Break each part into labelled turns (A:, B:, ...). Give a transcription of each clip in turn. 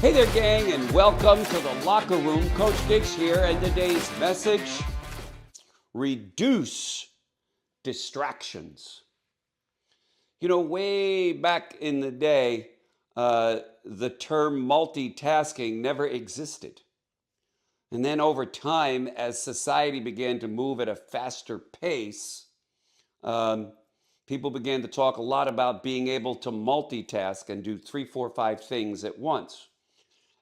A: Hey there, gang, and welcome to the Locker Room. Coach Dix here, and today's message: reduce distractions. You know, way back in the day, the term multitasking never existed. And then over time, as society began to move at a faster pace, um, people began to talk a lot about being able to multitask and do three, four, five things at once.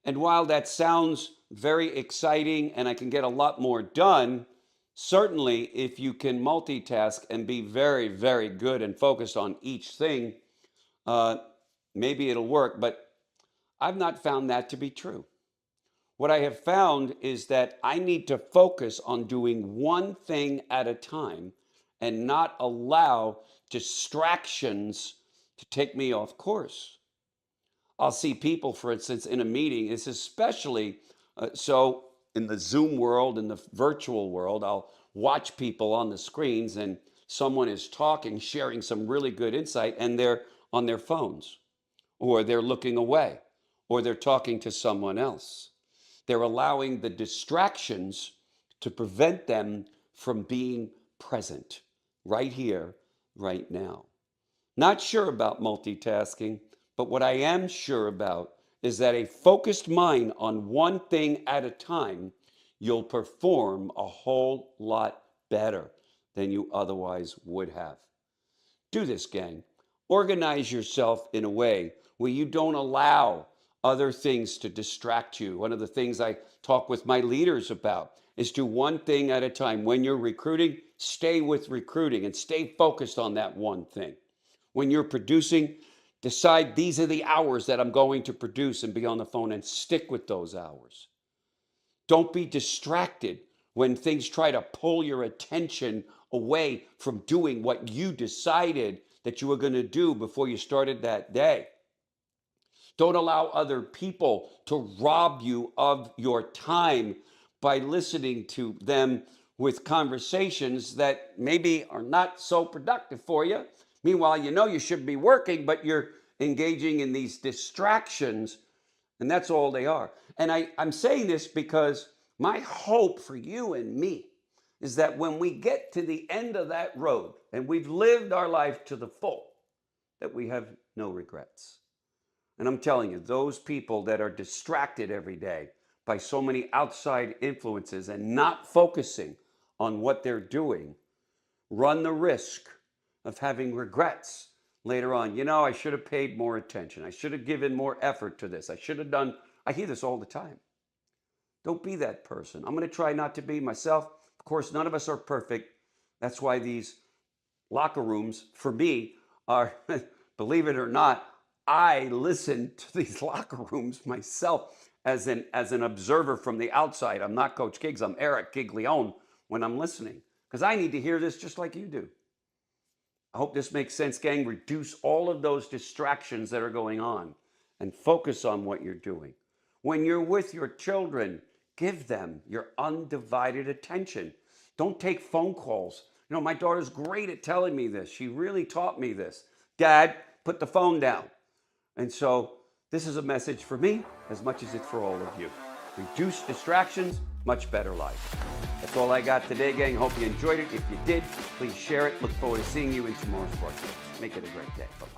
A: And while that sounds very exciting and I can get a lot more done, certainly if you can multitask and be very, very good and focused on each thing, uh, maybe it'll work. But I've not found that to be true. What I have found is that I need to focus on doing one thing at a time and not allow distractions to take me off course. I'll see people, for instance, in a meeting. It's especially so in the Zoom world, in the virtual world. I'll watch people on the screens and someone is talking, sharing some really good insight, and they're on their phones, or they're looking away, or they're talking to someone else. They're allowing the distractions to prevent them from being present right here, right now. Not sure about multitasking, but what I am sure about is that a focused mind on one thing at a time, you'll perform a whole lot better than you otherwise would have. Do this, gang. Organize yourself in a way where you don't allow other things to distract you. One of the things I talk with my leaders about is do one thing at a time. When you're recruiting, stay with recruiting and stay focused on that one thing. When you're producing, decide these are the hours that I'm going to produce and be on the phone and stick with those hours. Don't be distracted when things try to pull your attention away from doing what you decided that you were going to do before you started that day. Don't allow other people to rob you of your time by listening to them with conversations that maybe are not so productive for you. Meanwhile, you know you should be working, but you're engaging in these distractions, and that's all they are. And I'm saying this because my hope for you and me is that when we get to the end of that road and we've lived our life to the full, that we have no regrets. And I'm telling you, those people that are distracted every day by so many outside influences and not focusing on what they're doing run the risk of having regrets later on. You know, I should have paid more attention. I should have given more effort to this. I should have done, I hear this all the time. Don't be that person. I'm going to try not to be myself. Of course, none of us are perfect. That's why these locker rooms, for me, are, believe it or not, I listen to these locker rooms myself as an observer from the outside. I'm not Coach Giggs, I'm Eric Giglione when I'm listening, because I need to hear this just like you do. I hope this makes sense, gang. Reduce all of those distractions that are going on and focus on what you're doing. When you're with your children, give them your undivided attention. Don't take phone calls. You know, my daughter's great at telling me this. She really taught me this. Dad, put the phone down. And so this is a message for me as much as it's for all of you. Reduce distractions, much better life. That's all I got today, gang. Hope you enjoyed it. If you did, please share it. Look forward to seeing you in tomorrow's broadcast. Make it a great day. Bye-bye.